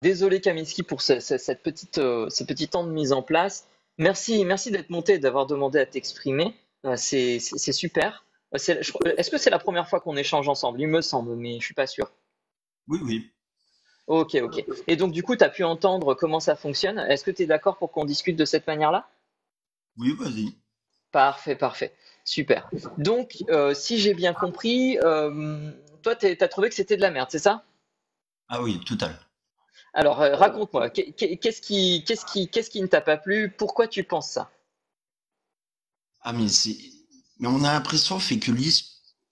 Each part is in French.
Désolé Kaminski pour ce petit temps de mise en place. Merci d'être monté et d'avoir demandé à t'exprimer. C'est super. Est-ce que c'est la première fois qu'on échange ensemble? Il me semble, mais je suis pas sûr. Oui, oui. Ok. Et donc du coup, tu as pu entendre comment ça fonctionne. Est-ce que tu es d'accord pour qu'on discute de cette manière-là? Oui, vas-y. Parfait. Super. Donc, si j'ai bien compris, toi, t'as trouvé que c'était de la merde, c'est ça? Ah oui, total. Alors, raconte-moi, qu'est-ce qui ne t'a pas plu? Pourquoi tu penses ça? Ah, mais c'est. Mais on a l'impression fait que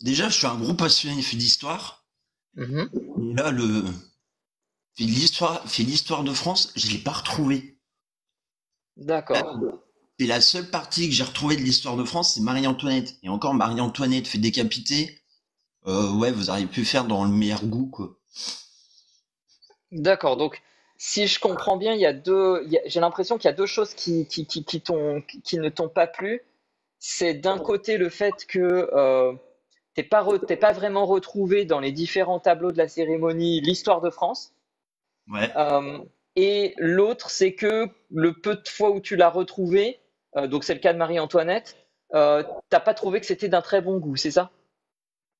déjà, je suis un gros passionné fait d'histoire. Mhm. Et là, le fait l'histoire de France, je l'ai pas retrouvé. Là, D'accord. c'est la seule partie que j'ai retrouvée de l'histoire de France, c'est Marie-Antoinette. Et encore, Marie-Antoinette fait décapiter. Ouais, vous auriez pu faire dans le meilleur goût, quoi. D'accord. Donc, si je comprends bien, j'ai l'impression qu'il y a deux choses qui ne t'ont pas plu. C'est d'un côté le fait que t'es pas vraiment retrouvé dans les différents tableaux de la cérémonie l'histoire de France. Ouais. Euh, et l'autre, c'est que le peu de fois où tu l'as retrouvé, donc c'est le cas de Marie-Antoinette, t'as pas trouvé que c'était d'un très bon goût, c'est ça?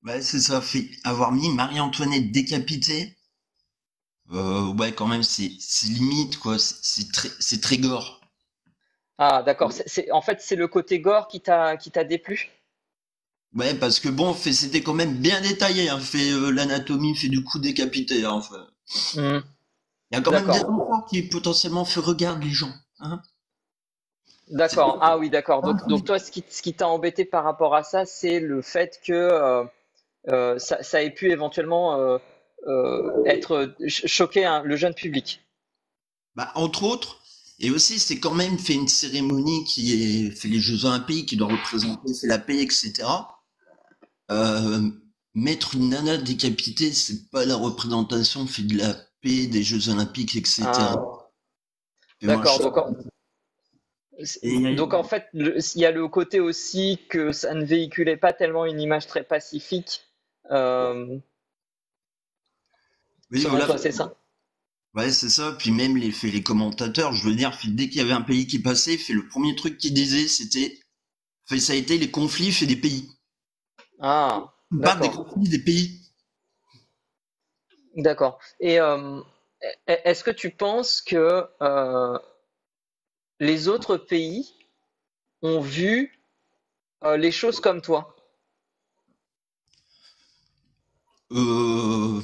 Ouais, c'est ça. Fait avoir mis Marie-Antoinette décapitée. Ouais, quand même, c'est limite, quoi. C'est très gore. Ah, d'accord. En fait, c'est le côté gore qui t'a déplu? Ouais, parce que bon, c'était quand même bien détaillé, hein, fait l'anatomie, fait du coup décapité, hein, enfin. Hmm, Il y a quand même des d'accord. enfants qui potentiellement fait regarder les gens, hein. C'est D'accord. Ah oui, d'accord. Donc toi, ce qui t'a embêté par rapport à ça, c'est le fait que ça ait pu éventuellement choquer le jeune public. bah, entre autres, et aussi c'est quand même fait une cérémonie qui est fait les Jeux Olympiques, qui doit représenter, fait la paix, etc. Euh, Mettre une nana décapitée, c'est pas la représentation fait de la paix des Jeux Olympiques, Ah, etc. Et moi, d'accord. et Donc en fait, il y a le côté aussi que ça ne véhiculait pas tellement une image très pacifique, euh, oui, selon voilà. toi, c'est ça? Ouais, c'est ça. Puis même les commentateurs, je veux dire, dès qu'il y avait un pays qui passait, le premier truc qu'ils disaient, ça a été les conflits fait des pays. Ah, Pas des d'accord, conflits des pays. d'accord. Et est-ce que tu penses que les autres pays ont vu les choses comme toi? Euh,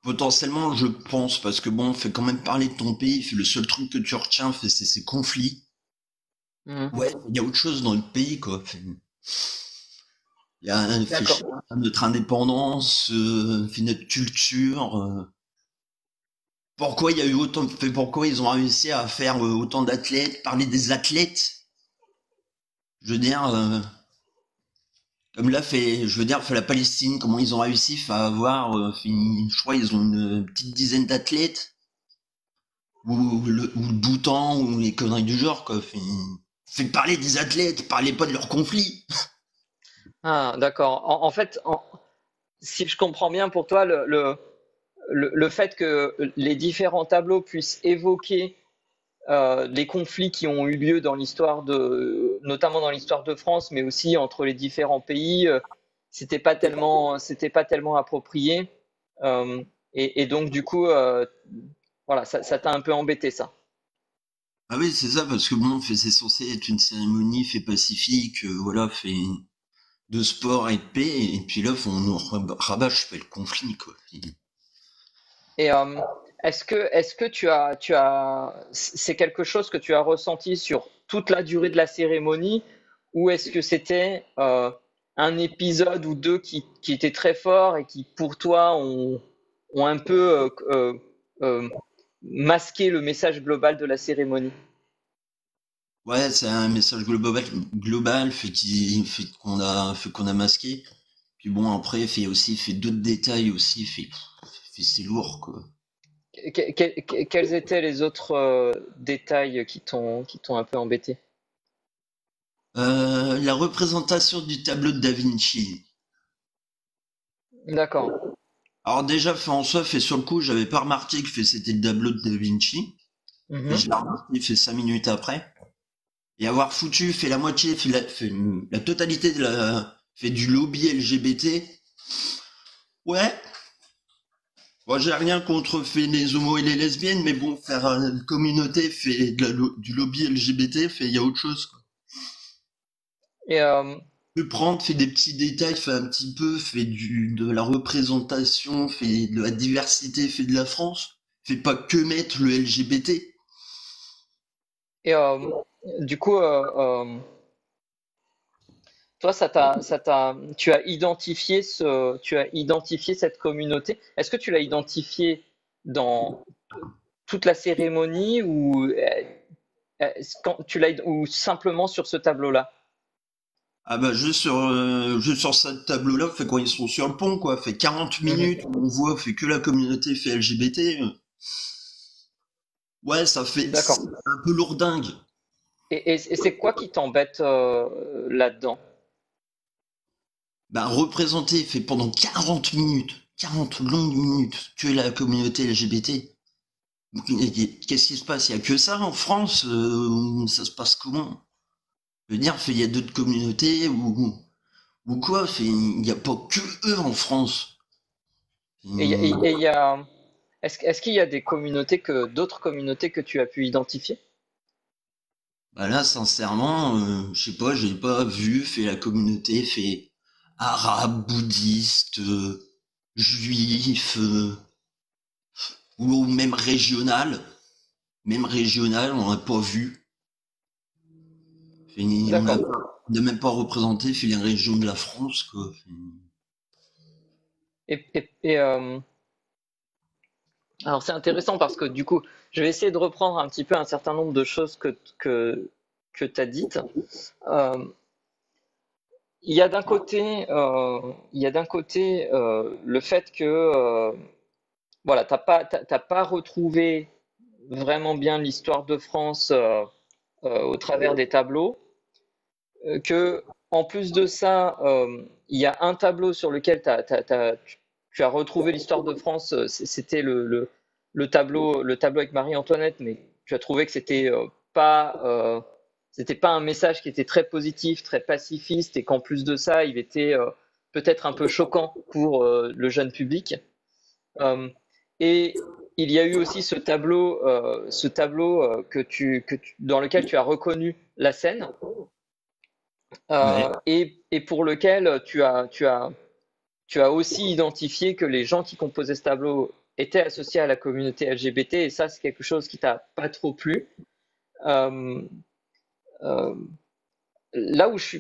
Potentiellement, je pense, parce que bon, fait quand même parler de ton pays, le seul truc que tu retiens, c'est ces conflits. Mhm. Ouais, il y a autre chose dans le pays, quoi. Il y a je sais D'accord. pas, notre indépendance, fait notre culture. Pourquoi il y a eu autant, pourquoi ils ont réussi à faire autant d'athlètes, parler des athlètes. Je veux dire, comme là, je veux dire, fait la Palestine, comment ils ont réussi à avoir, je crois, ils ont une petite dizaine d'athlètes, ou le Bhoutan, ou les conneries du genre, quoi. Fait parler des athlètes, parlez pas de leurs conflits. Ah, d'accord. En fait, si je comprends bien pour toi, le fait que les différents tableaux puissent évoquer les conflits qui ont eu lieu dans notamment dans l'histoire de France, mais aussi entre les différents pays, c'était pas tellement approprié. Euh, et donc du coup, voilà, ça t'a un peu embêté ça. Ah oui, c'est ça, parce que bon, c'est censé être une cérémonie fait pacifique, voilà, fait de sport et de paix, et puis là, on nous rabâche fait le conflit, quoi. Et est-ce que c'est quelque chose que tu as ressenti sur toute la durée de la cérémonie, ou est-ce que c'était un épisode ou deux qui étaient très forts et qui, pour toi, ont un peu masqué le message global de la cérémonie? Ouais, c'est un message global fait qu'on a masqué. Puis bon, après, fait d'autres détails aussi, c'est lourd, quoi. Quels étaient les autres détails qui t'ont un peu embêté? La représentation du tableau de Da Vinci. D'accord. Alors déjà, fait en soi, fait sur le coup, j'avais pas remarqué que c'était le tableau de Da Vinci. Et je Mhm. l'ai remarqué, fait 5 minutes après. Et avoir foutu, fait la moitié, fait la totalité fait du lobby LGBT. Ouais. Moi, j'ai rien contre fait les homos et les lesbiennes, mais bon, faire une communauté, fait du lobby LGBT, fait, il y a autre chose, quoi. Et Peut prendre, fait des petits détails, fait un petit peu, fait de la représentation, fait de la diversité, fait de la France. Fait pas que mettre le LGBT. et du coup, toi, tu as identifié tu as identifié cette communauté. Est-ce que tu l'as identifié dans toute la cérémonie ou simplement sur ce tableau-là? Ah bah juste sur ce tableau-là, fait quand ils sont sur le pont, quoi, fait 40 Mhm. minutes, on voit, fait que la communauté fait LGBT. Ouais, ça fait c'est D'accord. un peu lourdingue. Et c'est quoi qui t'embête là-dedans? Bah représenter, fait pendant 40 minutes, 40 longues minutes, que la communauté LGBT. Qu'est-ce qui se passe? Il y a que ça en France? Ça se passe comment? Je veux dire, fait, il y a d'autres communautés ou quoi? Fait, il n'y a pas que eux en France. Et il y a, est-ce qu'il y a d'autres communautés que tu as pu identifier? Bah là, sincèrement, je sais pas, j'ai pas vu, fait la communauté, fait arabe, bouddhiste, juif, ou même régional, on n'a pas vu. Fait, D'accord. on n'a même pas représenté, fait les régions de la France, quoi. Et alors c'est intéressant parce que du coup, je vais essayer de reprendre un petit peu un certain nombre de choses que tu as dites. Euh, il y a d'un côté le fait que voilà, t'as pas retrouvé vraiment bien l'histoire de France au travers des tableaux. Que en plus de ça, il y a un tableau sur lequel tu as retrouvé l'histoire de France. C'était le tableau avec Marie-Antoinette, mais tu as trouvé que c'était pas un message qui était très positif, très pacifiste, et qu'en plus de ça, il était peut-être un peu choquant pour le jeune public. Euh, et il y a eu aussi ce tableau dans lequel tu as reconnu la scène Ouais. et pour lequel tu as aussi identifié que les gens qui composaient ce tableau étaient associés à la communauté LGBT, et ça, c'est quelque chose qui t'a pas trop plu. Euh, euh, Là où je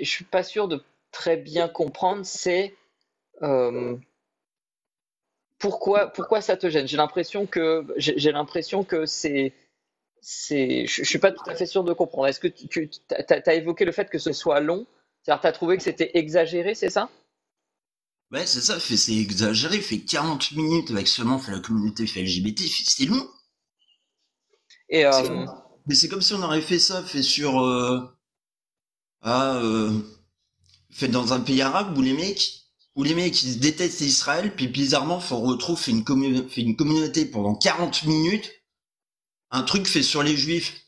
suis pas sûr de très bien comprendre, c'est euh, pourquoi ça te gêne. J'ai l'impression que je suis pas tout à fait sûr de comprendre. Est-ce que tu as évoqué le fait que ce soit long? C'est-à-dire, tu as trouvé que c'était exagéré, c'est ça? Ouais, c'est ça, fait, c'est exagéré, fait 40 minutes avec seulement fait la communauté fait LGBT, c'est long. Et C'est comme, mais c'est comme si on aurait fait ça, fait sur, ah, fait dans un pays arabe où les mecs ils détestent Israël, puis bizarrement, on retrouve fait une communauté pendant 40 minutes, un truc fait sur les juifs.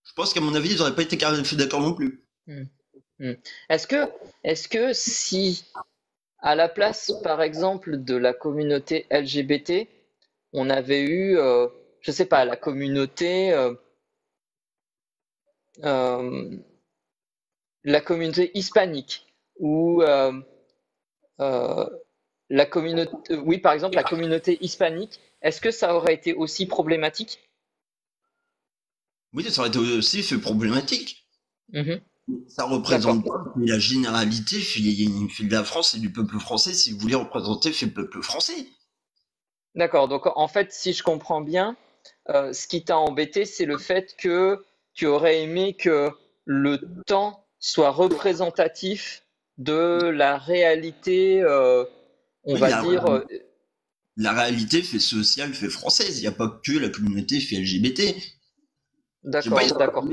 Je pense qu'à mon avis, ils auraient pas été fait d'accord non plus. Hmm, hmm. Est-ce que, est-ce que si, à la place, par exemple, de la communauté LGBT, on avait eu, je sais pas, la euh, la communauté hispanique, ou euh, la communauté, oui, par exemple, la communauté hispanique, est-ce que ça aurait été aussi problématique? Oui, ça aurait été aussi fait problématique. Mhm. Ça D'accord. représente pas la généralité fait de la France et du peuple français si vous voulez représenter fait le peuple français. D'accord. Donc, en fait, si je comprends bien, ce qui t'a embêté, c'est le fait que tu aurais aimé que le temps soit représentatif de la réalité, on Oui, va dire. la réalité fait sociale, fait française. Il n'y a pas que la communauté fait LGBT. Je sais pas, D'accord, d'accord.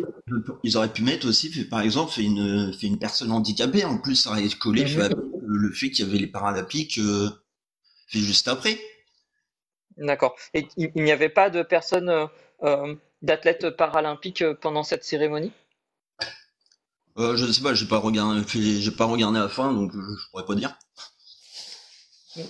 ils auraient pu mettre aussi, fait, par exemple, fait une personne handicapée. En plus, ça aurait collé fait, Mhm. avec le fait qu'il y avait les Paralympiques, fait juste après. D'accord. Et il n'y avait pas de personnes, d'athlètes paralympiques pendant cette cérémonie? Je sais pas, j'ai pas regardé à la fin, donc je pourrais pas dire.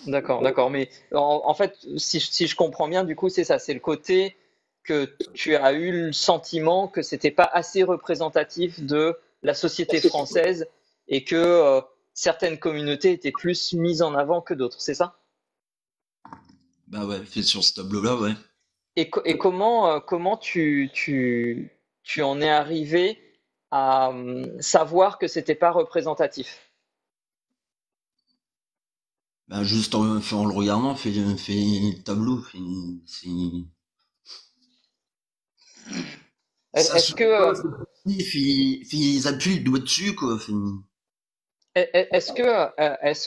D'accord, d'accord. Mais en fait, si je comprends bien, du coup, c'est ça, c'est le côté que tu as eu le sentiment que c'était pas assez représentatif de la société française et que certaines communautés étaient plus mises en avant que d'autres, c'est ça? Bah ouais, fait sur ce tableau-là, ouais. Et comment, comment tu en es arrivé à savoir que c'était pas représentatif? Bah juste en le regardant, fait le tableau, ça Est-ce se que, voit, ils appuient le doigt dessus, quoi. est-ce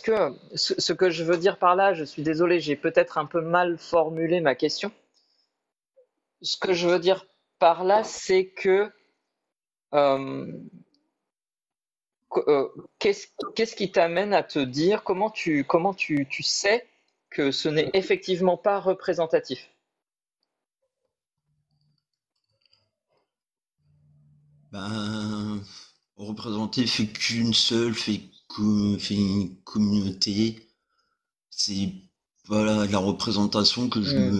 que ce que je veux dire par là, je suis désolé, j'ai peut-être un peu mal formulé ma question. Ce que je veux dire par là, c'est que euh, qu'est-ce qui t'amène à te dire comment tu sais que ce n'est effectivement pas représentatif? Ben, représenter fait qu'une seule, fait une communauté. C'est pas la représentation que je Hmm.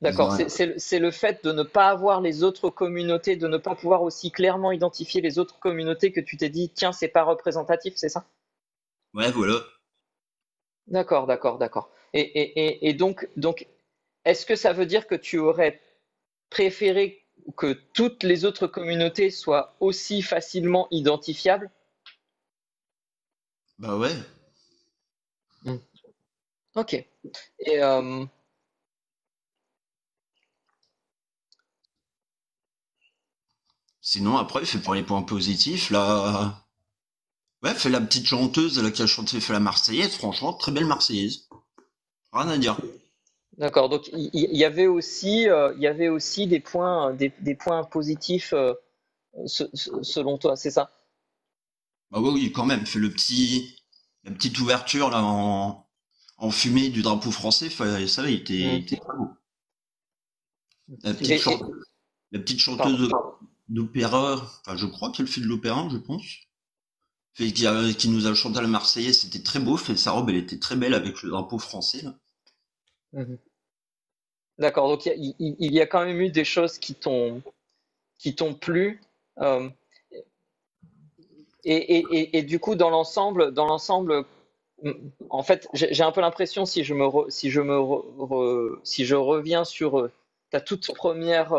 me D'accord, faisais. c'est le fait de ne pas avoir les autres communautés, de ne pas pouvoir aussi clairement identifier les autres communautés que tu t'es dit, tiens, c'est pas représentatif, c'est ça? Ouais, voilà. D'accord, d'accord, d'accord. Et donc, est-ce que ça veut dire que tu aurais préféré que toutes les autres communautés soient aussi facilement identifiables? Bah ouais. Hmm. Ok. Et Sinon, après, fait pour les points positifs, là. Ouais, fait la petite chanteuse, là, qui a chanté, fait la Marseillaise. Franchement, très belle Marseillaise. Rien à dire. d'accord. Donc il y avait aussi des points positifs selon toi, c'est ça? Bah ouais, oui, quand même. Fait la petite ouverture, là, en fumée du drapeau français. Ça, Hmm. il était très beau. La petite Et, chanteuse. La petite pardon. chanteuse d'opéra, enfin, je crois qu'elle fait de l'opéra, je pense. Qui nous a chanté la Marseillaise, c'était très beau. Fait sa robe, elle était très belle avec le drapeau français, là. Mhm. D'accord. Donc il y a quand même eu des choses qui t'ont plu. Euh, et du coup, dans l'ensemble, en fait, j'ai un peu l'impression si je me si je me si je reviens sur ta toute première,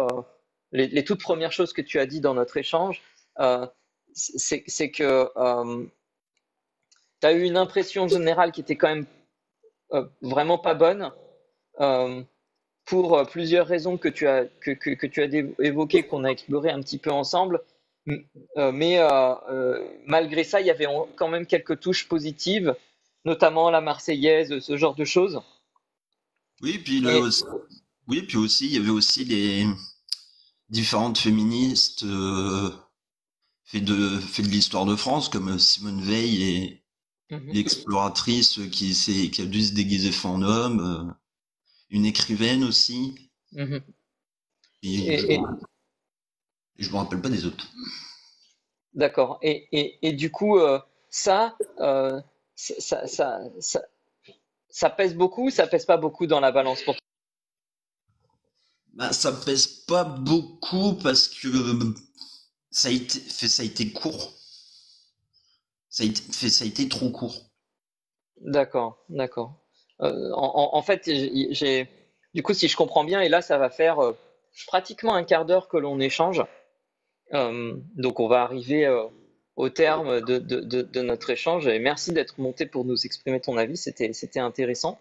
les toutes premières choses que tu as dit dans notre échange, euh, c'est que tu as eu une impression générale qui était quand même vraiment pas bonne. euh, pour plusieurs raisons que que tu as évoquées, qu'on a explorées un petit peu ensemble. Mais malgré ça, il y avait quand même quelques touches positives, notamment la Marseillaise, ce genre de choses. Oui, puis Et oui, puis aussi, il y avait aussi les différentes féministes fait de l'histoire de France, comme Simone Veil et mhm, l'exploratrice qui a dû se déguiser en homme, une écrivaine aussi, mhm. et Et, je me rappelle pas des autres. d'accord. Et du coup, ça, ça, ça, ça, ça pèse beaucoup, ça pèse pas beaucoup dans la balance pour toi. Bah, ça pèse pas beaucoup parce que ça a été court. Ça a été trop court. D'accord, d'accord. En fait, du coup, si je comprends bien, et là, ça va faire pratiquement un quart d'heure que l'on échange. Donc, on va arriver au terme de notre échange. Et merci d'être monté pour nous exprimer ton avis. C'était intéressant.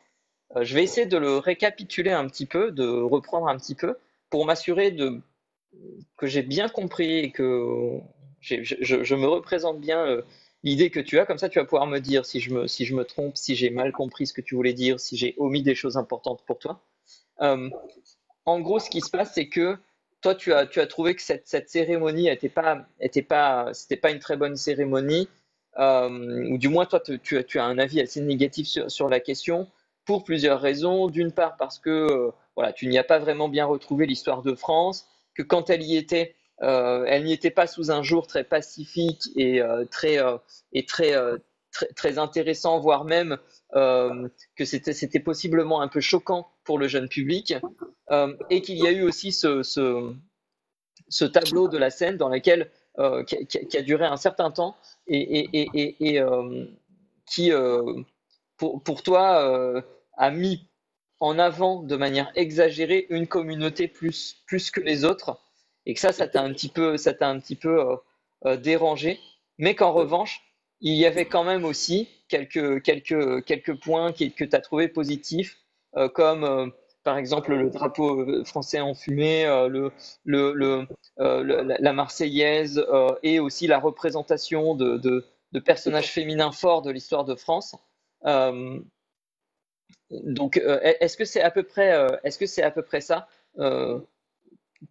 Je vais essayer de le récapituler un petit peu, de reprendre un petit peu, pour m'assurer que j'ai bien compris et que je me représente bien l'idée que tu as. Comme ça, tu vas pouvoir me dire si je me trompe, si j'ai mal compris ce que tu voulais dire, si j'ai omis des choses importantes pour toi. Euh, En gros, ce qui se passe, c'est que toi, tu as trouvé que cette cérémonie c'était pas une très bonne cérémonie, ou du moins toi tu as un avis assez négatif sur la question pour plusieurs raisons. D'une part parce que voilà, tu n'y as pas vraiment bien retrouvé l'histoire de France, que quand elle y était, elle n'y était pas sous un jour très pacifique et très intéressant, voire même que c'était possiblement un peu choquant pour le jeune public, et qu'il y a eu aussi ce tableau de la scène dans lequel qui a duré un certain temps et qui pour toi a mis en avant de manière exagérée une communauté plus que les autres et que ça t'a un petit peu dérangé, mais qu'en revanche il y avait quand même aussi quelques points que tu as trouvé positifs, comme par exemple le drapeau français enfumé, la Marseillaise, et aussi la représentation de personnages féminins forts de l'histoire de France. Euh, donc, est-ce que c'est à peu près ça, euh,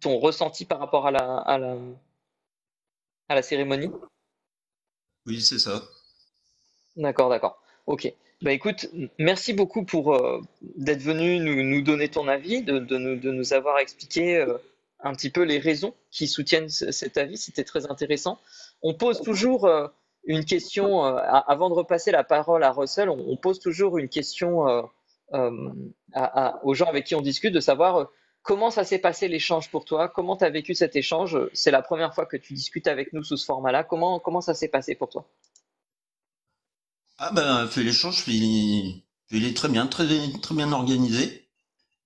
ton ressenti par rapport à la cérémonie? Oui, c'est ça. D'accord, d'accord. Ok. Bah écoute, merci beaucoup pour d'être venu nous donner ton avis, de nous avoir expliqué un petit peu les raisons qui soutiennent cet avis. C'était très intéressant. On pose toujours une question, avant de repasser la parole à Russell, on pose toujours une question euh, aux gens avec qui on discute, de savoir comment ça s'est passé l'échange pour toi, comment tu as vécu cet échange. C'est la première fois que tu discutes avec nous sous ce format-là. Comment ça s'est passé pour toi? Ah ben, fait l'échange, il est très bien, très bien organisé.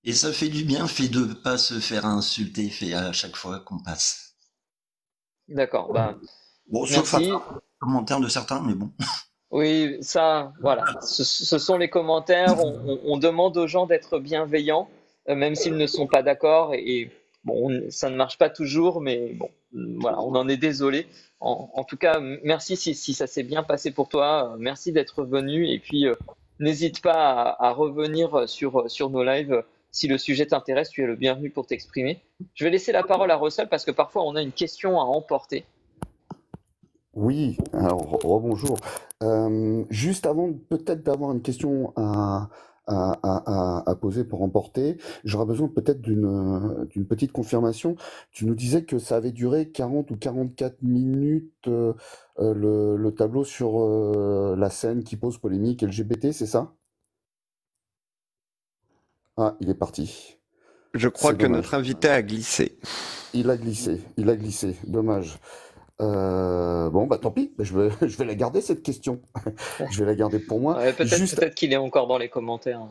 Et ça fait du bien, fait de pas se faire insulter, fait à chaque fois qu'on passe. D'accord, bah Bon, sauf à merci. commentaire de certains, mais bon. Oui, ça, voilà. Ce sont les commentaires. On demande aux gens d'être bienveillants, même s'ils ne sont pas d'accord. Et bon, ça ne marche pas toujours, mais bon, voilà, on en est désolé. En tout cas, merci si ça s'est bien passé pour toi. Merci d'être venu. Et puis, n'hésite pas à revenir sur nos lives. Si le sujet t'intéresse, tu es le bienvenu pour t'exprimer. Je vais laisser la parole à Russell parce que parfois on a une question à emporter. Oui, alors rebonjour. Juste avant peut-être d'avoir une question à poser pour emporter, j'aurais besoin peut-être d'une petite confirmation. Tu nous disais que ça avait duré 40 ou 44 minutes, le tableau sur la scène qui pose polémique LGBT, c'est ça? Ah, il est parti. Je crois C'est que notre dommage. invité a glissé. Il a glissé, dommage. Bon, bah tant pis, je vais, je vais la garder cette question. Je vais la garder pour moi. Ouais, Juste, peut-être qu'il est encore dans les commentaires.